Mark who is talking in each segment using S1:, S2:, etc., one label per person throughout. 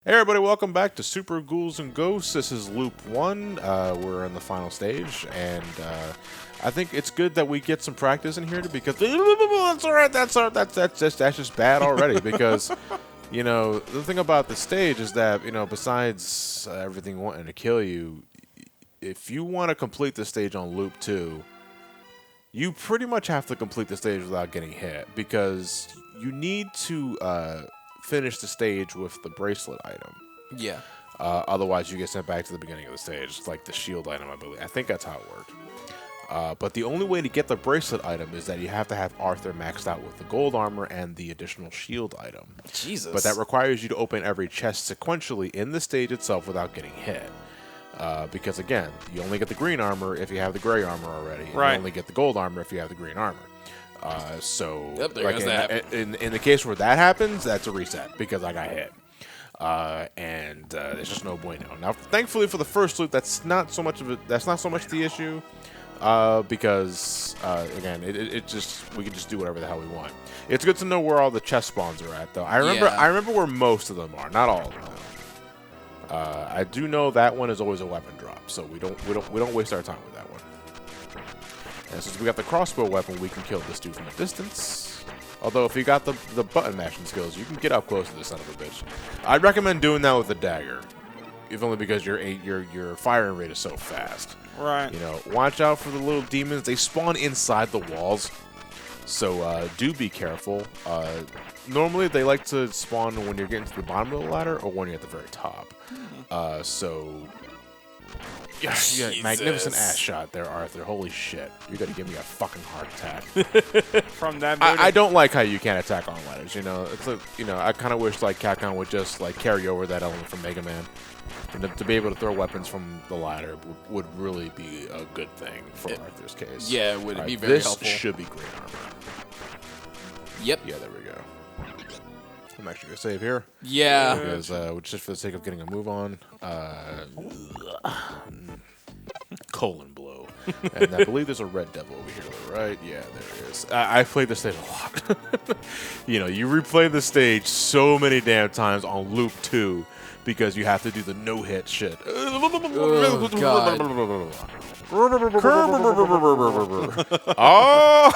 S1: Hey everybody, welcome back to Super Ghouls and Ghosts. This is Loop 1. We're in the final stage, and I think it's good that we get some practice in here because that's alright, that's just bad already because, you know, the thing about the stage is that, you know, besides everything wanting to kill you, if you want to complete the stage on Loop 2, you pretty much have to complete the stage without getting hit because you need to finish the stage with the bracelet item.
S2: Yeah.
S1: Otherwise, you get sent back to the beginning of the stage. It's like the shield item, I believe. I think that's how it worked. But the only way to get the bracelet item is that you have to have Arthur maxed out with the gold armor and the additional shield item.
S2: Jesus.
S1: But that requires you to open every chest sequentially in the stage itself without getting hit. Because again, you only get the green armor if you have the gray armor already. And
S2: right.
S1: You only get the gold armor if you have the green armor. So
S2: yep, there
S1: like
S2: goes that.
S1: in the case where that happens, that's a reset because I got hit. And there's just no bueno. Now, thankfully for the first loop, that's not so much the issue. Because again, it just we can just do whatever the hell we want. It's good to know where all the chest spawns are at, though. I remember where most of them are, not all of them. I do know that one is always a weapon drop, so we don't waste our time with that one. And since we got the crossbow weapon, we can kill this dude from a distance. Although if you got the button mashing skills, you can get up close to this son of a bitch. I'd recommend doing that with the dagger, if only because your firing rate is so fast.
S2: Right.
S1: You know, watch out for the little demons. They spawn inside the walls, so do be careful. Normally, they like to spawn when you're getting to the bottom of the ladder or when you're at the very top. So, yeah, you got a magnificent ass shot there, Arthur. Holy shit. You're going to give me a fucking heart attack.
S2: From that
S1: I don't like how you can't attack on ladders, you know. It's like, you know, I kind of wish like Capcom would just like carry over that element from Mega Man. And to be able to throw weapons from the ladder would really be a good thing for Arthur's case.
S2: Yeah, it would be very helpful.
S1: This should be green armor.
S2: Yep.
S1: Yeah, there we go. I'm actually going to save here.
S2: Yeah.
S1: Because just for the sake of getting a move on. Colon blow. And I believe there's a red devil over here, right? Yeah, there is. I played this stage a lot. You know, you replay the stage so many damn times on Loop 2 because you have to do the no-hit shit.
S2: Oh, God.
S1: Oh!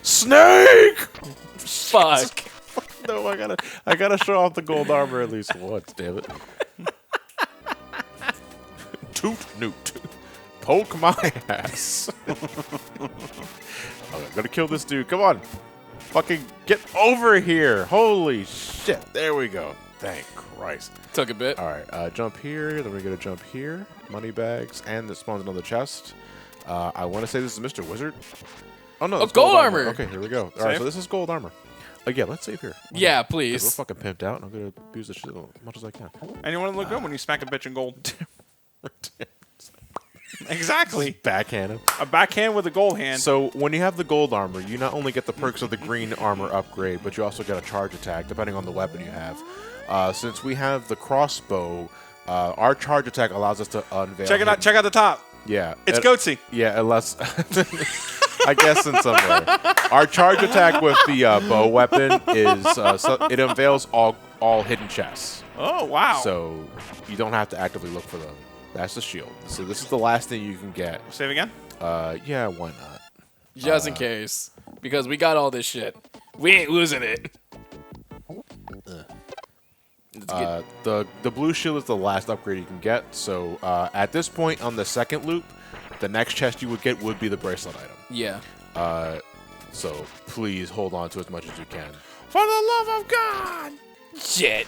S1: Snake!
S2: Fuck.
S1: No, I gotta show off the gold armor at least once, damn it. Toot newt. Poke my ass. Okay, I'm gonna kill this dude. Come on. Fucking get over here. Holy shit. There we go. Thank Christ.
S2: Took a bit.
S1: Alright, jump here. Then we're gonna jump here. Money bags. And this spawns another chest. I want to say this is Mr. Wizard. Oh, no.
S2: Oh, gold armor.
S1: Okay, here we go. Alright, so this is gold armor. Yeah, let's save here.
S2: Yeah,
S1: We're
S2: please.
S1: fucking pimped out, and I'm gonna abuse this shit as much as I can.
S3: And you want to look good when you smack a bitch in gold. Exactly.
S1: Backhand.
S3: A backhand with a gold hand.
S1: So when you have the gold armor, you not only get the perks of the green armor upgrade, but you also get a charge attack, depending on the weapon you have. Since we have the crossbow, our charge attack allows us to unveil.
S3: Check it out. Check out the top.
S1: Yeah.
S3: It's Goatsy.
S1: Yeah, unless... I guess in some way. Our charge attack with the bow weapon is it unveils all hidden chests.
S3: Oh, wow.
S1: So you don't have to actively look for them. That's the shield. So this is the last thing you can get.
S3: Save again?
S1: Yeah, why not?
S2: Just in case. Because we got all this shit. We ain't losing it.
S1: The blue shield is the last upgrade you can get. So at this point on the second loop, the next chest you would get would be the bracelet item.
S2: Yeah.
S1: So please hold on to as much as you can.
S3: For the love of God!
S2: Shit.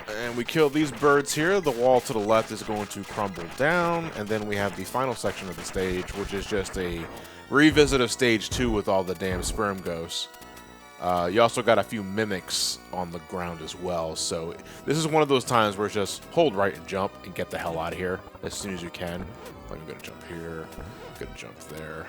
S1: And we kill these birds here. The wall to the left is going to crumble down. And then we have the final section of the stage, which is just a revisit of stage 2 with all the damn sperm ghosts. You also got a few mimics on the ground as well. So this is one of those times where it's just hold right and jump and get the hell out of here as soon as you can. I'm going to jump here. I'm going to jump there.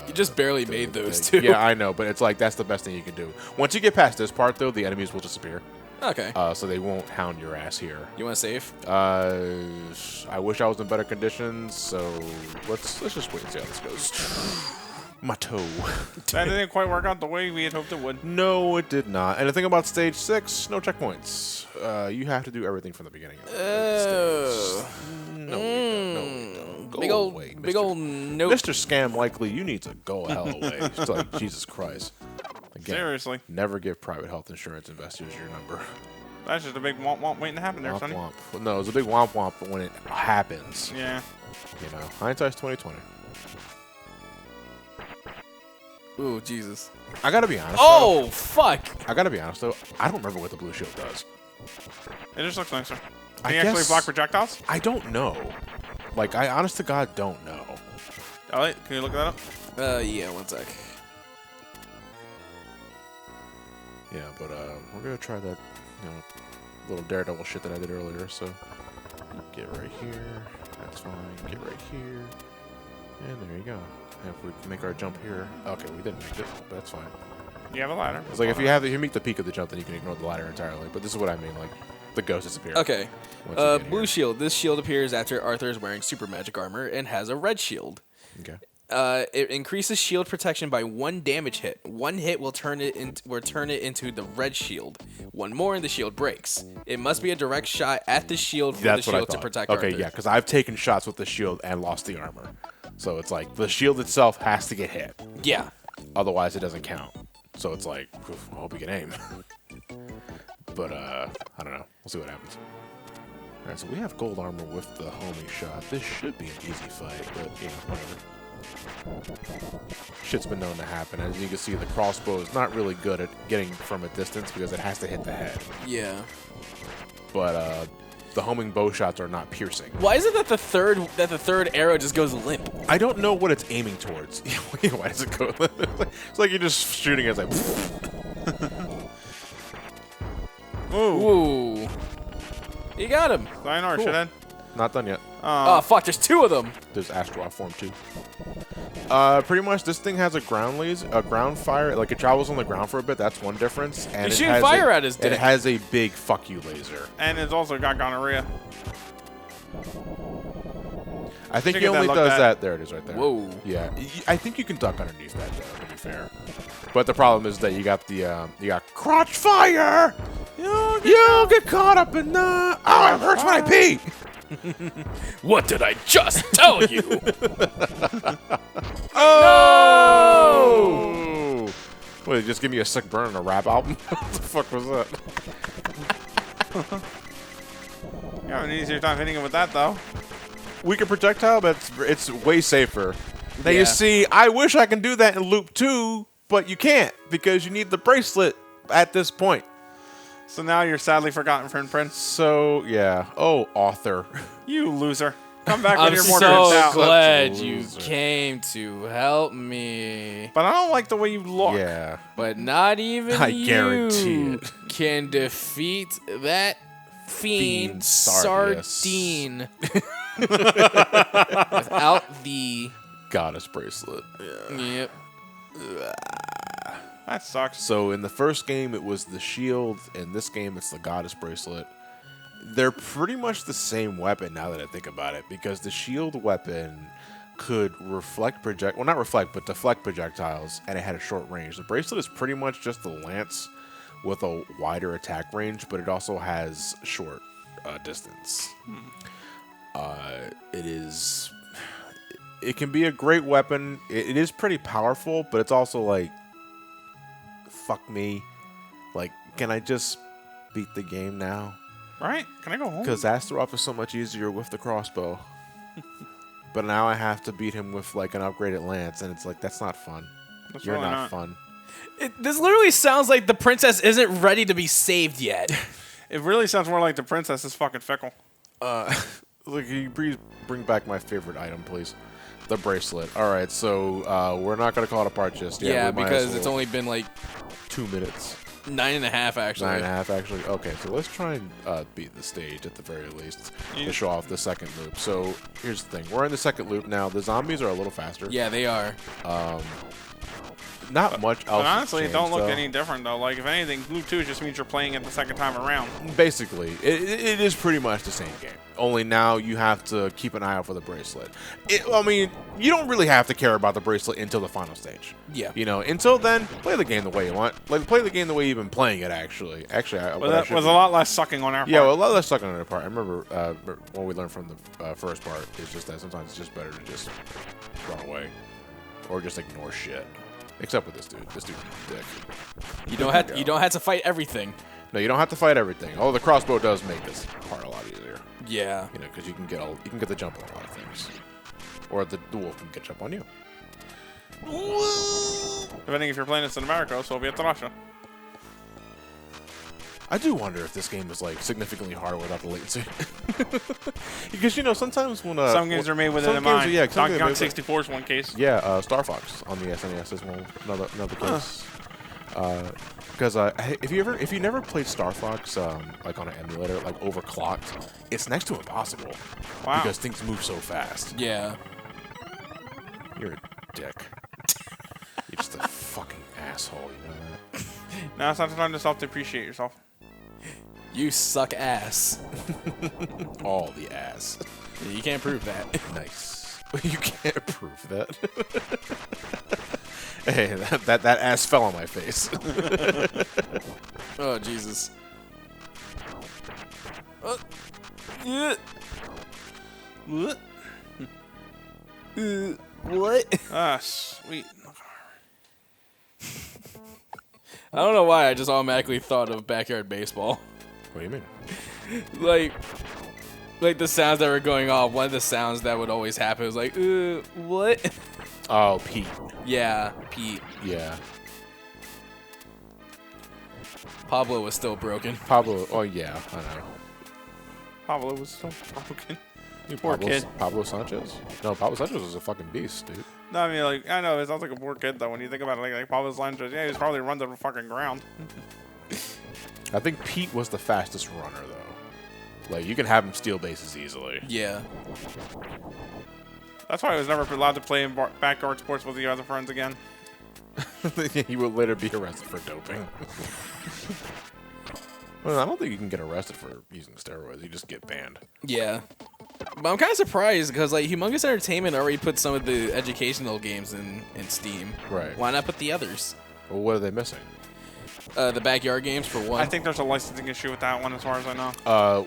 S2: You just barely made those two.
S1: Yeah, I know, but it's like that's the best thing you can do. Once you get past this part, though, the enemies will disappear.
S2: Okay.
S1: So they won't hound your ass here.
S2: You want to save?
S1: I wish I was in better conditions, so let's just wait and see how this goes. My toe.
S3: That didn't quite work out the way we had hoped it would.
S1: No, it did not. And the thing about stage 6, no checkpoints. You have to do everything from the beginning of the stage. No, we don't. Go
S2: Big old,
S1: away,
S2: big
S1: Mr.
S2: old note.
S1: Mr. Scam Likely, you need to go hell away. It's like, Jesus Christ. Again,
S3: Seriously.
S1: never give private health insurance investors your number.
S3: That's just a big womp womp waiting to happen there,
S1: Womp
S3: Sonny.
S1: womp. Well, no, it's a big womp womp, but when it happens,
S3: Yeah.
S1: you know, hindsight's 2020.
S2: Ooh, Jesus.
S1: I gotta be honest.
S2: Oh, fuck.
S1: Though, I gotta be honest though. I don't remember what the blue shield does.
S3: It just looks nicer.
S1: I
S3: Can you actually
S1: guess-
S3: block projectiles?
S1: I don't know. Like, I honest to God don't know.
S3: Elliot, can you look that up?
S2: Yeah, one sec.
S1: Yeah, but we're gonna try that, you know, little daredevil shit that I did earlier. So get right here. That's fine. Get right here. And there you go. And if we can make our jump here. Okay, we didn't make it, but that's fine.
S3: You have a ladder.
S1: It's like if you meet the peak of the jump, then you can ignore the ladder entirely. But this is what I mean, like the ghost disappears.
S2: Okay.
S1: once you get
S2: Blue
S1: here.
S2: shield. This shield appears after Arthur is wearing super magic armor and has a red shield.
S1: Okay.
S2: It increases shield protection by 1 damage hit. 1 hit will turn it into the red shield. 1 more and the shield breaks. It must be a direct shot at the shield for
S1: That's
S2: the
S1: what I
S2: shield to
S1: thought.
S2: protect
S1: Okay,
S2: Arthur.
S1: yeah, because I've taken shots with the shield and lost the armor. So it's like the shield itself has to get hit.
S2: Yeah.
S1: Otherwise, it doesn't count. So it's like, oof, I hope you can aim. But I don't know. We'll see what happens. All right, so we have gold armor with the homing shot. This should be an easy fight, but you know, whatever. Shit's been known to happen. As you can see, the crossbow is not really good at getting from a distance because it has to hit the head.
S2: Yeah.
S1: But the homing bow shots are not piercing.
S2: Why is it that the third arrow just goes limp?
S1: I don't know what it's aiming towards. Why does it go? It's like you're just shooting as like.
S2: Ooh. You got him.
S3: Sayonara,
S1: Cool.
S3: shithead.
S1: Not done yet.
S2: Oh, fuck. There's 2 of them.
S1: There's Astral form too. Pretty much this thing has a ground fire. Like it travels on the ground for a bit. That's one difference. And
S2: You
S1: it
S2: shoot
S1: has
S2: fire at his
S1: It
S2: dick.
S1: has a big fuck you laser.
S3: And it's also got gonorrhea.
S1: I think
S3: Check
S1: he
S3: it, that
S1: only
S3: looked
S1: does
S3: at.
S1: that. There it is, right there.
S2: Whoa.
S1: Yeah, I think you can duck underneath that, though. To be fair, but the problem is that you got crotch fire. You'll get caught up in the. Oh, it hurts when I pee.
S2: What did I just tell you?
S1: Oh! Wait, just give me a sick burn on a rap album? What the fuck was that?
S3: You have an easier time hitting it with that, though.
S1: Weaker projectile, but it's way safer. Now
S2: Yeah.
S1: you see, I wish I can do that in loop 2, but you can't because you need the bracelet at this point.
S3: So now you're sadly forgotten, friend Prince.
S1: So yeah. Oh, author.
S3: You loser. Come back when
S2: I'm
S3: you're more
S2: so
S3: turned out.
S2: glad
S1: Such a
S2: you
S1: loser.
S2: came to help me.
S3: But I don't like the way you look.
S1: Yeah.
S2: But not even
S1: I guarantee
S2: you
S1: it.
S2: can defeat that fiend
S1: Sardius.
S2: Sardine without the.
S1: Goddess bracelet.
S2: Yep.
S3: That sucks.
S1: So in the first game, it was the shield. In this game, it's the goddess bracelet. They're pretty much the same weapon now that I think about it, because the shield weapon could reflect well, not reflect, but deflect projectiles, and it had a short range. The bracelet is pretty much just the lance with a wider attack range, but it also has short distance. It can be a great weapon. It is pretty powerful, but it's also like, fuck me. Like, can I just beat the game now?
S3: Right? Can I go home?
S1: Because Astaroth is so much easier with the crossbow. But now I have to beat him with like an upgraded lance, and it's like, that's not fun.
S3: That's
S1: You're
S3: really
S1: not fun.
S2: This literally sounds like the princess isn't ready to be saved yet.
S3: It really sounds more like the princess is fucking fickle.
S1: Look, can you please bring back my favorite item, please? The bracelet. All right, so we're not gonna call it apart just yet.
S2: Yeah,
S1: We might
S2: because
S1: as
S2: it's
S1: well-
S2: only been like
S1: 2 minutes.
S2: 9.5 actually.
S1: 9.5 actually. Okay, so let's try and beat the stage at the very least to show off the second loop. So here's the thing: we're in the second loop now. The zombies are a little faster.
S2: Yeah, they are.
S1: not much else.
S3: But honestly, it
S1: changed,
S3: don't look
S1: though.
S3: any different though. Like if anything, Blue 2 just means you're playing it the second time around.
S1: Basically, it is pretty much the same game. Only now you have to keep an eye out for the bracelet. I mean, you don't really have to care about the bracelet until the final stage.
S2: Yeah.
S1: You know, until then, play the game the way you want. Like, play the game the way you've been playing it, actually. Actually,
S3: Well, that was a lot less sucking on our part.
S1: Yeah, well, a lot less sucking on their part. I remember what we learned from the first part is just that sometimes it's just better to just run away. Or just ignore shit. Except with this dude. This dude's a dick.
S2: You don't have to fight everything.
S1: No, you don't have to fight everything. Oh, the crossbow does make this part a lot easier.
S2: Yeah.
S1: You know, because you can get the jump on a lot of things, or the wolf can get jump on you.
S3: Depending if you're playing this in America, Soviet Russia.
S1: I do wonder if this game is like significantly harder without the latency. Because you know sometimes when
S3: Some games are made with it in mind. Donkey Kong 64 is one case.
S1: Yeah, Star Fox on the SNES is another case. Because if you never played Star Fox like on an emulator, like overclocked, it's next to impossible.
S3: Wow.
S1: Because things move so fast.
S2: Yeah.
S1: You're a dick. You're just a fucking asshole. You know that.
S3: Now it's not the time to self-depreciate yourself.
S2: You suck ass.
S1: All the ass.
S2: You can't prove that.
S1: Nice. You can't prove that. Hey, that ass fell on my face.
S2: Oh, Jesus. Yeah. What?
S3: Ah, sweet.
S2: I don't know why I just automatically thought of backyard baseball.
S1: What do you mean?
S2: Like the sounds that were going off. One of the sounds that would always happen was like, what?
S1: Oh, Pete.
S2: Yeah, Pete.
S1: Yeah.
S2: Pablo was still broken.
S1: Pablo. Oh, yeah. I know.
S3: Pablo was so broken.
S1: You
S3: Poor kid.
S1: Pablo Sanchez? No, Pablo Sanchez was a fucking beast, dude.
S3: No, I mean, like, I know, it sounds like a poor kid, though, when you think about it. Like Pablo Sanchez, yeah, he was probably run to the fucking ground.
S1: I think Pete was the fastest runner, though. Like, you can have him steal bases easily.
S2: Yeah.
S3: That's why I was never allowed to play in backyard sports with the other friends again.
S1: He will later be arrested for doping. Well, I don't think you can get arrested for using steroids. You just get banned.
S2: Yeah. But I'm kind of surprised because like Humongous Entertainment already put some of the educational games in Steam.
S1: Right.
S2: Why not put the others?
S1: Well, what are they missing?
S2: The backyard games for one.
S3: I think there's a licensing issue with that one, as far as I know.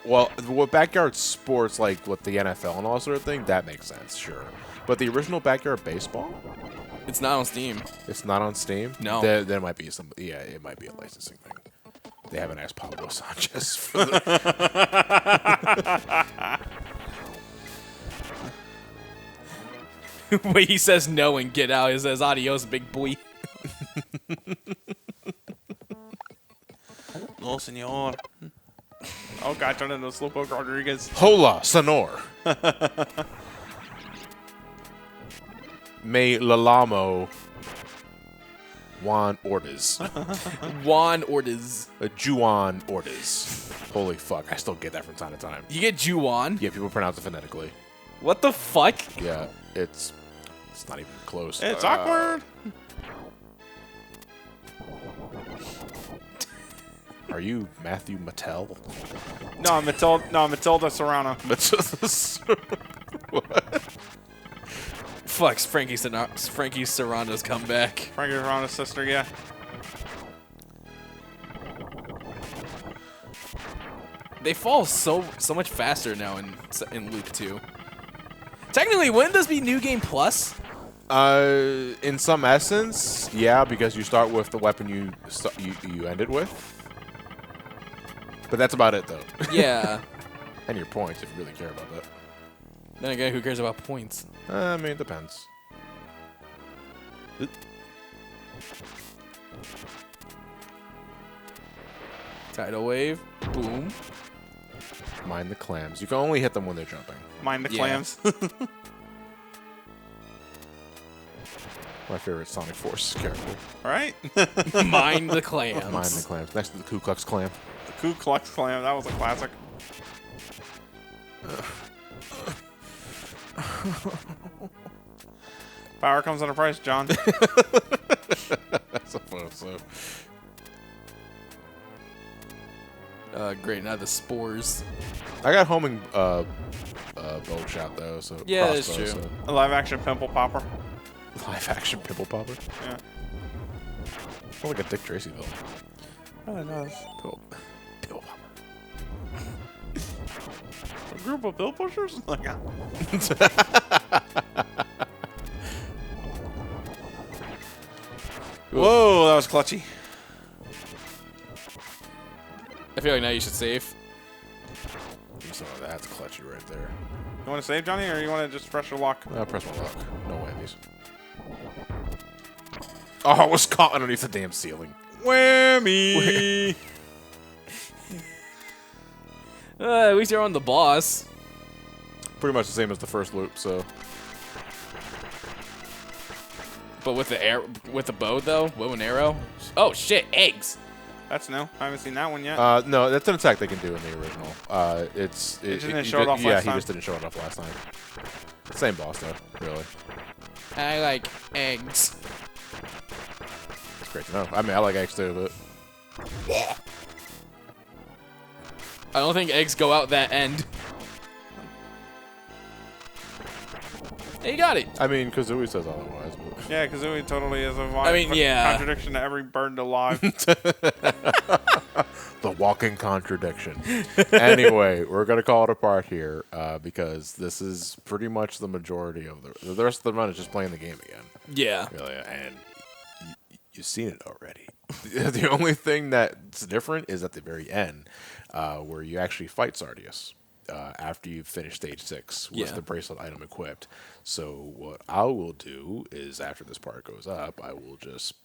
S1: Well, what backyard sports like with the NFL and all sort of thing, that makes sense, sure. But the original backyard baseball,
S2: It's not on Steam.
S1: it's not on Steam.
S2: No.
S1: There might be some. Yeah, it might be a licensing thing. They haven't asked Pablo Sanchez for the.
S2: Wait, he says no and get out. He says adios, big boy.
S3: No, senor. Oh, God, turned into Slowpoke Rodriguez.
S1: Hola, Sonor. Me Lalamo Juan Ortiz.
S2: Juan Ortiz.
S1: Juan Ortiz. Holy fuck, I still get that from time to time.
S2: You get Juan?
S1: Yeah, people pronounce it phonetically.
S2: What the fuck?
S1: Yeah, it's not even close.
S3: It's awkward.
S1: Are you Matthew Mattel?
S3: No, Matilda Serrano.
S1: What?
S2: Fuck, Frankie Serrano's come back.
S3: Frankie Serrano's sister, yeah.
S2: They fall so much faster now in Loop 2. Technically, wouldn't this be New Game Plus?
S1: In some essence, yeah, because you start with the weapon you end it with. But that's about it, though.
S2: Yeah.
S1: And your points, if you really care about that.
S2: Then again, who cares about points?
S1: I mean, it depends.
S2: Tidal wave. Boom.
S1: Mind the clams. You can only hit them when they're jumping.
S3: Mind the
S2: Yeah.
S3: clams.
S1: My favorite Sonic Force character.
S3: Right?
S2: Mind the clams.
S1: Mind the clams. Next to the Ku Klux Klan.
S3: The Ku Klux Klan, that was a classic. Power comes at a price, John.
S1: So.
S2: Great. Now the spores.
S1: I got homing bow shot though, so
S2: Yeah, that's
S1: crossbow,
S2: true.
S1: So.
S3: A live action pimple popper.
S1: Live action pimple popper.
S3: Yeah.
S1: Sounds like a Dick Tracy villain.
S3: Oh, it does.
S1: Pimple popper.
S3: A group of pill pushers? Like, whoa, that was clutchy.
S2: I feel like now you should save.
S1: So that's clutchy right there.
S3: You want to save, Johnny, or you want to just press your lock?
S1: Press my luck. No whammies. Oh, I was caught underneath the damn ceiling.
S3: Whammy!
S2: At least you're on the boss.
S1: Pretty much the same as the first loop, so.
S2: But with the bow though, bow and arrow. Oh shit, eggs.
S3: That's new. I haven't seen that one yet.
S1: No, that's an attack they can do in the original. It
S3: just didn't show it off
S1: yeah,
S3: last time.
S1: he just didn't show it off last time. Same boss though, really.
S2: I like eggs.
S1: It's great to know. I mean, I like eggs too, but
S2: I don't think eggs go out that end. Hey, you got it.
S1: I mean, Kazooie says otherwise. But.
S3: Yeah, Kazooie totally is a contradiction to every bird alive.
S1: The walking contradiction. Anyway, we're gonna call it apart here because this is pretty much the majority of the rest of the run is just playing the game again.
S2: Yeah.
S1: Really, and you've seen it already. The only thing that's different is at the very end, where you actually fight Sardius after you've finished stage 6 with the bracelet item equipped. So what I will do is after this part goes up, I will just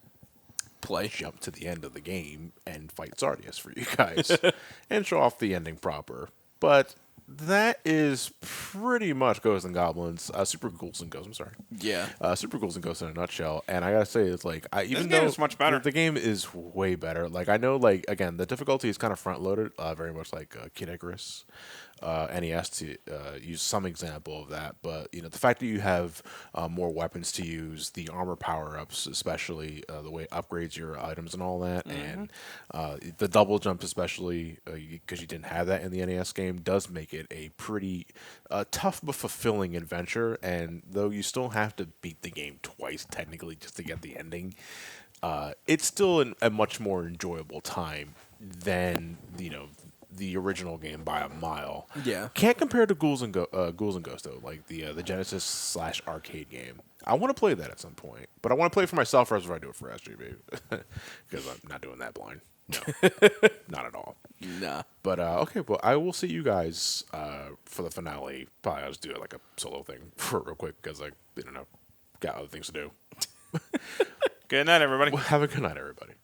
S1: jump to the end of the game and fight Sardius for you guys and show off the ending proper. But that is pretty much Ghosts and Goblins, Super Ghouls and Ghosts. I'm sorry.
S2: Yeah.
S1: Super Ghouls and Ghosts in a nutshell. And I gotta say, it's like even
S3: game
S1: though
S3: is much better.
S1: the game is way better. Like I know, like again, the difficulty is kind of front loaded, very much like Kid Icarus. NES to use some example of that, but you know the fact that you have more weapons to use, the armor power ups, especially the way it upgrades your items and all that, and the double jump, especially because you didn't have that in the NES game, does make it a pretty tough but fulfilling adventure. And though you still have to beat the game twice technically just to get the ending, it's still a much more enjoyable time than the original game by a mile.
S2: Yeah.
S1: Can't compare to Ghouls and Ghosts though, like the Genesis / arcade game. I want to play that at some point, but I want to play it for myself first before I do it for SGB because I'm not doing that blind. No, not at all.
S2: Nah.
S1: But okay, well I will see you guys for the finale. Probably I'll just do it like a solo thing for real quick because I got other things to do.
S3: Good night, everybody.
S1: Well, have a good night, everybody.